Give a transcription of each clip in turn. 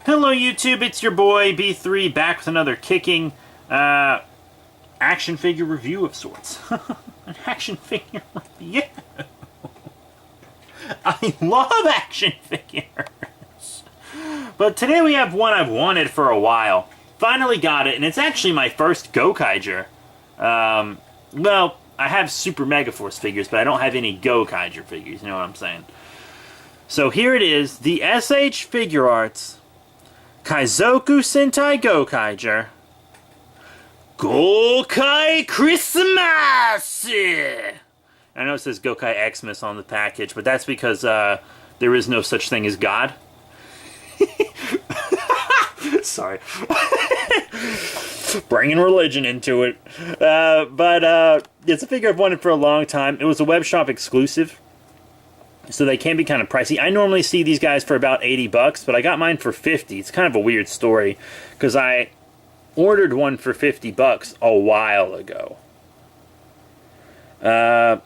Hello YouTube, it's your boy B3 back with another kicking action figure review of sorts. An action figure review. I love action figures. But today we have one I've wanted for a while. Finally got it, and it's actually my first Gokaiger. Well, I have Super Megaforce figures, but I don't have any Gokaiger figures, you know what I'm saying? So here it is, the SH Figuarts Kaizoku Sentai Gokaiger Gokai Christmas! I know it says Gokai Xmas on the package, but that's because there is no such thing as God. Sorry. Bringing religion into it. But it's a figure I've wanted for a long time. It was a web shop exclusive, so they can be kind of pricey. I normally see these guys for about 80 bucks, but I got mine for 50. It's kind of a weird story, because I ordered one for 50 bucks a while ago. And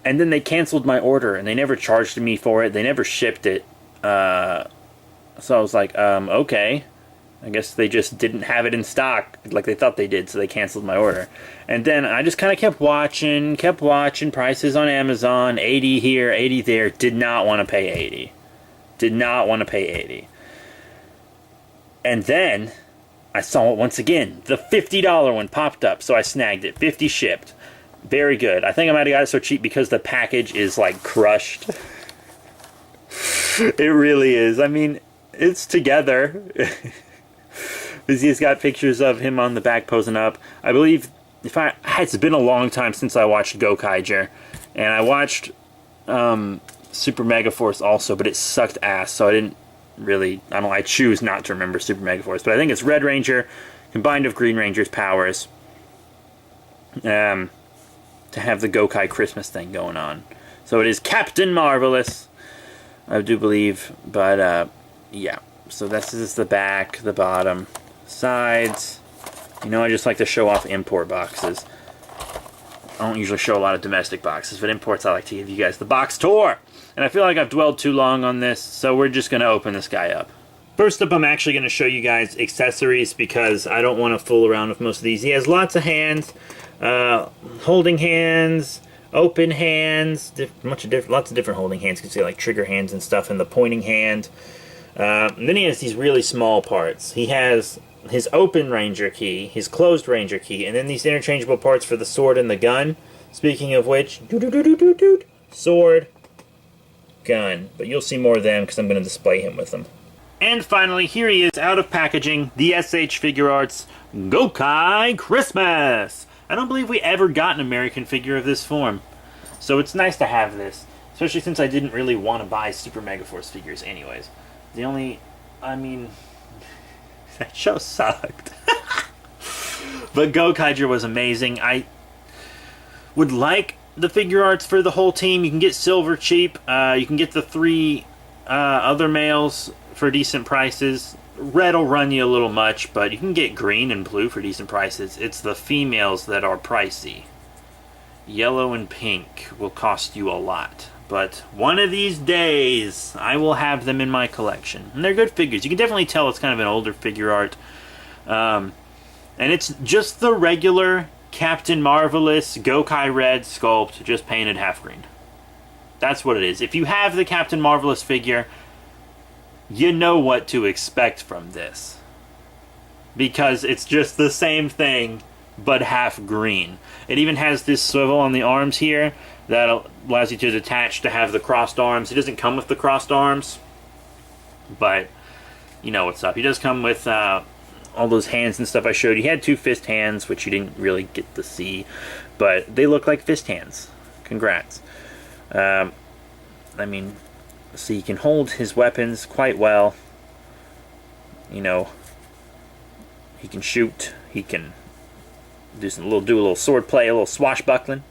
then they canceled my order, and they never charged me for it. They never shipped it. So I was like, okay. I guess they just didn't have it in stock like they thought they did, so they canceled my order. And then I just kind of kept watching prices on Amazon, 80 here, 80 there. Did not want to pay 80. Did not want to pay 80. And then I saw it once again. The $50 one popped up, so I snagged it. 50 shipped. Very good. I think I might have got it so cheap because the package is like crushed. It really is. I mean, it's together. He's got pictures of him on the back posing up. I believe, it's been a long time since I watched Gokaiger, and I watched Super Megaforce also, but it sucked ass, so I didn't really, I choose not to remember Super Megaforce, but I think it's Red Ranger combined with Green Ranger's powers to have the Gokai Christmas thing going on. So it is Captain Marvelous, I do believe, but yeah. So this is the back, the bottom, sides. You know, I just like to show off import boxes. I don't usually show a lot of domestic boxes, but imports I like to give you guys the box tour. And I feel like I've dwelled too long on this, so we're just going to open this guy up. First up, I'm actually going to show you guys accessories because I don't want to fool around with most of these. He has lots of hands, holding hands, open hands, lots of different holding hands. You can see like trigger hands and stuff, and the pointing hand. And then he has these really small parts. He has his open Ranger key, his closed Ranger key, and then these interchangeable parts for the sword and the gun. Speaking of which, sword, gun. But you'll see more of them because I'm going to display him with them. And finally, here he is out of packaging, the SH Figuarts Gokai Christmas. I don't believe we ever got an American figure of this form, so it's nice to have this, especially since I didn't really want to buy Super Megaforce figures anyways. The only, that show sucked. But Gokaiger was amazing. I would like the Figuarts for the whole team. You can get silver cheap. You can get the 3 other males for decent prices. Red will run you a little much, but you can get green and blue for decent prices. It's the females that are pricey. Yellow and pink will cost you a lot. But one of these days, I will have them in my collection. And they're good figures. You can definitely tell it's kind of an older figure art. And it's just the regular Captain Marvelous Gokai Red sculpt, just painted half green. That's what it is. If you have the Captain Marvelous figure, you know what to expect from this. Because it's just the same thing, but half green. It even has this swivel on the arms here that allows you to detach to have the crossed arms. It doesn't come with the crossed arms, but you know what's up. He does come with all those hands and stuff I showed you. He had 2 fist hands, which you didn't really get to see, but they look like fist hands. Congrats. I mean, so he can hold his weapons quite well. You know, he can shoot. He can do a little sword play, a little swashbuckling.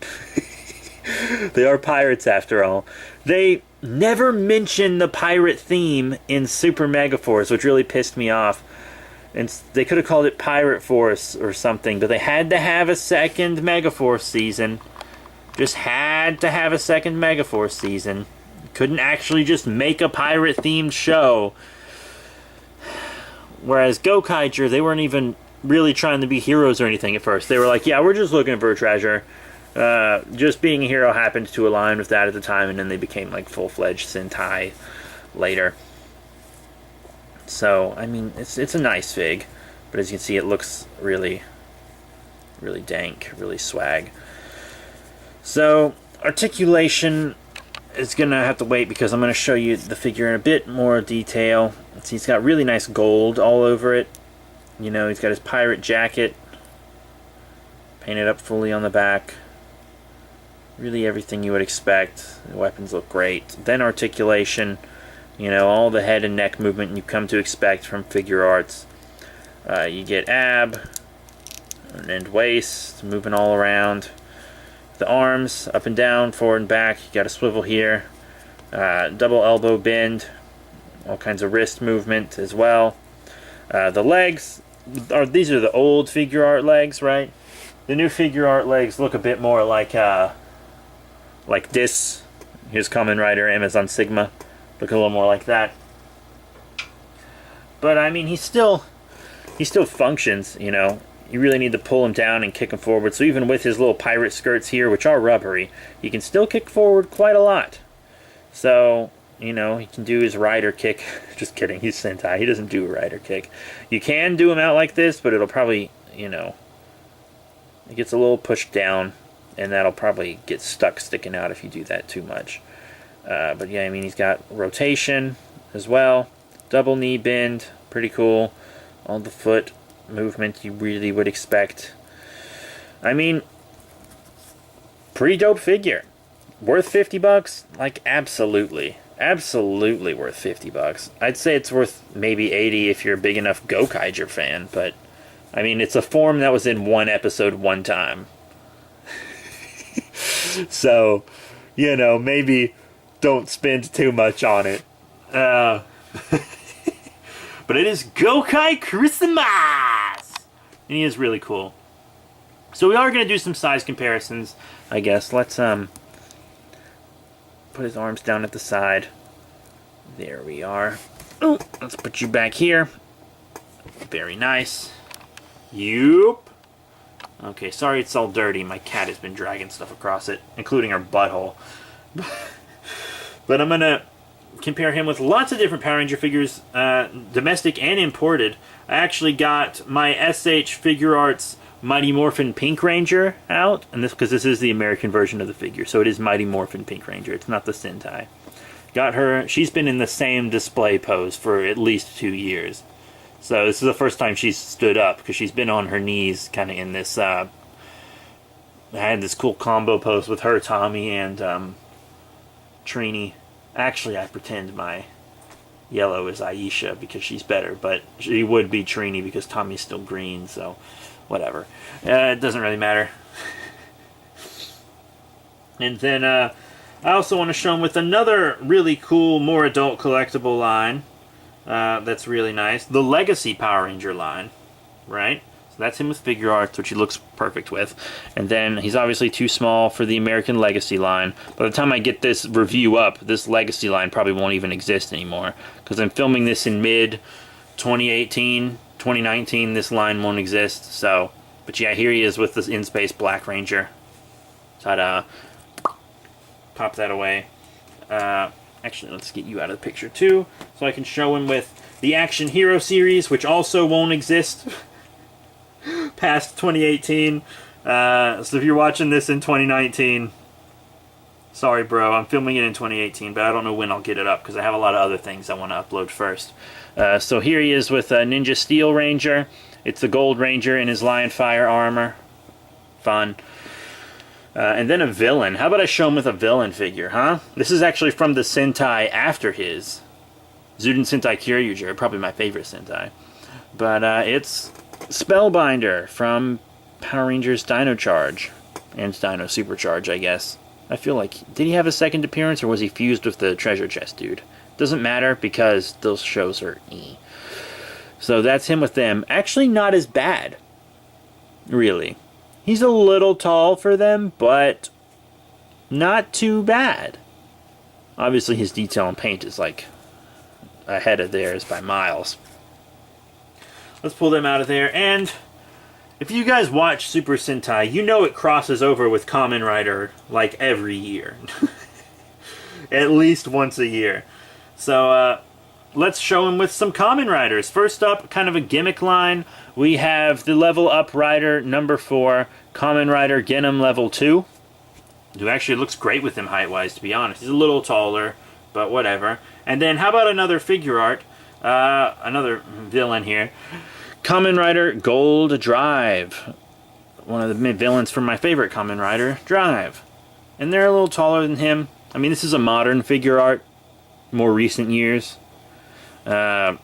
They are pirates after all. They never mention the pirate theme in Super Megaforce, which really pissed me off. And they could have called it Pirate Force or something, but they had to have a second Megaforce season. Just had to have a second Megaforce season. Couldn't actually just make a pirate-themed show. Whereas Gokai, they weren't even really trying to be heroes or anything at first. They were like, yeah, we're just looking for a treasure. Just being a hero happened to align with that at the time, and then they became like full-fledged Sentai later. So, I mean, it's a nice fig, but as you can see, it looks really, really dank, really swag. So, Articulation is going to have to wait because I'm going to show you the figure in a bit more detail. See, he's got really nice gold all over it. You know, he's got his pirate jacket painted up fully on the back. Really everything you would expect. The weapons look great. Then Articulation. You know, all the head and neck movement you come to expect from Figuarts. You get ab and waist moving all around. The arms up and down, forward and back. You got a swivel here. Double elbow bend. All kinds of wrist movement as well. The legs, these are the old Figuart legs, right? The new Figuart legs look a bit more like this. Here's Kamen Rider, Amazon Sigma. Look a little more like that. But I mean, he still functions, you know. You really need to pull him down and kick him forward. So even with his little pirate skirts here, which are rubbery, he can still kick forward quite a lot. So, you know, he can do his rider kick. Just kidding, he's Sentai. He doesn't do a rider kick. You can do him out like this, but it'll probably, you know, it gets a little pushed down, and that'll probably get stuck sticking out if you do that too much. But yeah, I mean, he's got rotation as well. Double knee bend, pretty cool. All the foot movement you really would expect. I mean, pretty dope figure. Worth $50? Like, absolutely. Absolutely worth $50. I'd say it's worth maybe $80 if you're a big enough Gokai fan, but I mean, it's a form that was in one episode one time. So, you know, maybe don't spend too much on it. But it is Gokai Christmas! And he is really cool. So we are going to do some size comparisons, I guess. Let's put his arms down at the side. There we are. Oh, let's put you back here. Very nice. Yup. Okay, sorry it's all dirty. My cat has been dragging stuff across it, including her butthole. But I'm going to compare him with lots of different Power Ranger figures, domestic and imported. I actually got my SH Figuarts Mighty Morphin Pink Ranger out, and this because this is the American version of the figure, so it is Mighty Morphin Pink Ranger. It's not the Sentai. Got her. She's been in the same display pose for at least 2 years. So this is the first time she's stood up, because she's been on her knees kind of in this, I had this cool combo pose with her, Tommy, and Trini. Actually, I pretend my yellow is Aisha because she's better, but she would be Trini because Tommy's still green, so whatever. It doesn't really matter. And then I also want to show them with another really cool, more adult collectible line. That's really nice. The Legacy Power Ranger line, right? So that's him with Figuarts, which he looks perfect with. And then he's obviously too small for the American Legacy line. By the time I get this review up, this Legacy line probably won't even exist anymore. Because I'm filming this in mid-2018, 2019, this line won't exist. So, but yeah, here he is with this in-space Black Ranger. Ta-da. Pop that away. Actually, let's get you out of the picture too, so I can show him with the Action Hero series, which also won't exist past 2018. So if you're watching this in 2019, sorry bro, I'm filming it in 2018, but I don't know when I'll get it up, because I have a lot of other things I want to upload first. So here he is with Ninja Steel Ranger. It's the Gold Ranger in his Lion Fire armor. Fun. And then a villain. How about I show him with a villain figure, huh? This is actually from the Sentai after his. Zuden Sentai Kyoryuger, probably my favorite Sentai. But it's Spellbinder from Power Rangers Dino Charge. And Dino Supercharge, I guess. I feel like, did he have a second appearance, or was he fused with the treasure chest dude? Doesn't matter, because those shows are E. So that's him with them. Actually not as bad. Really. He's a little tall for them, but not too bad. Obviously his detail and paint is like ahead of theirs by miles. Let's pull them out of there. And if you guys watch Super Sentai, you know it crosses over with Kamen Rider like every year. At least once a year. So let's show him with some Kamen Riders. First up, kind of a gimmick line, we have the level up rider number 4, Kamen Rider Genom level 2. Who actually looks great with him height-wise, to be honest. He's a little taller, but whatever. And then how about another figure art? Another villain here. Kamen Rider Gold Drive. One of the villains from my favorite Kamen Rider, Drive. And they're a little taller than him. I mean, this is a modern figure art. More recent years. But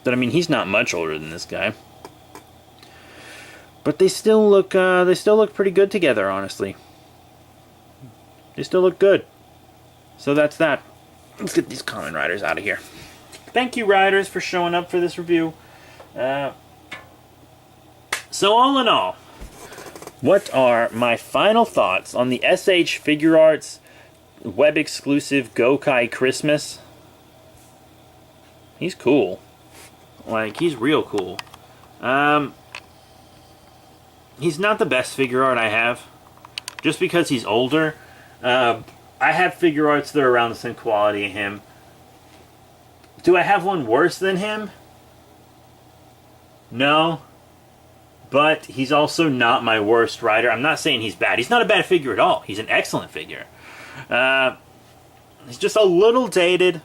I mean, he's not much older than this guy. But they still look pretty good together, honestly. They still look good. So that's that. Let's get these Kamen Riders out of here. Thank you, Riders, for showing up for this review. So all in all, what are my final thoughts on the SH Figure Arts web exclusive Gokai Christmas? He's cool. Like, he's real cool. He's not the best figure art I have. Just because he's older. I have figure arts that are around the same quality as him. Do I have one worse than him? No. But he's also not my worst rider. I'm not saying he's bad. He's not a bad figure at all. He's an excellent figure. He's just a little dated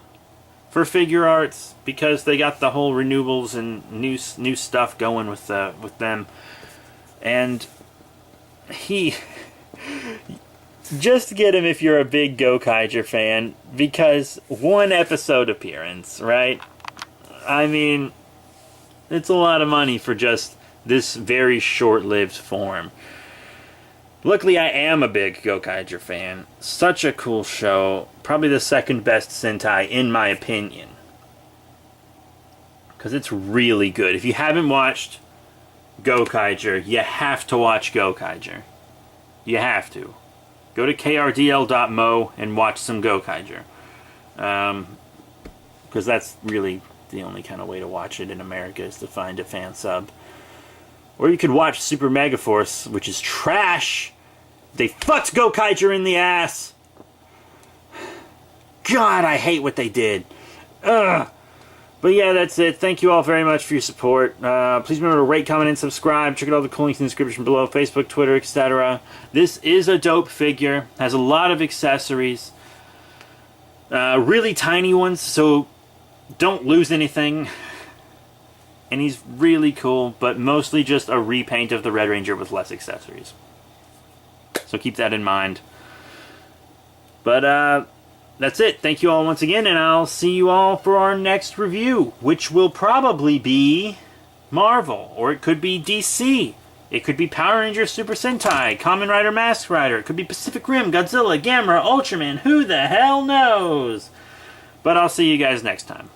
for figure arts because they got the whole renewables and new stuff going with them. And he... Just get him if you're a big Gokaiger fan, because one episode appearance, right? I mean, it's a lot of money for just this very short-lived form. Luckily, I am a big Gokaiger fan. Such a cool show. Probably the second best Sentai, in my opinion. Because it's really good. If you haven't watched Gokaiger, you have to watch Gokaiger. You have to. Go to krdl.mo and watch some Gokaiger. Because that's really the only kind of way to watch it in America, is to find a fan sub. Or you could watch Super Megaforce, which is trash. They fucked Gokaiger in the ass. God, I hate what they did. Ugh. But yeah, that's it. Thank you all very much for your support. Please remember to rate, comment, and subscribe. Check out all the cool links in the description below. Facebook, Twitter, etc. This is a dope figure. Has a lot of accessories. Really tiny ones, so don't lose anything. And he's really cool, but mostly just a repaint of the Red Ranger with less accessories. So keep that in mind. But, that's it. Thank you all once again, and I'll see you all for our next review, which will probably be Marvel, or it could be DC. It could be Power Rangers Super Sentai, Kamen Rider Mask Rider, it could be Pacific Rim, Godzilla, Gamera, Ultraman, who the hell knows? But I'll see you guys next time.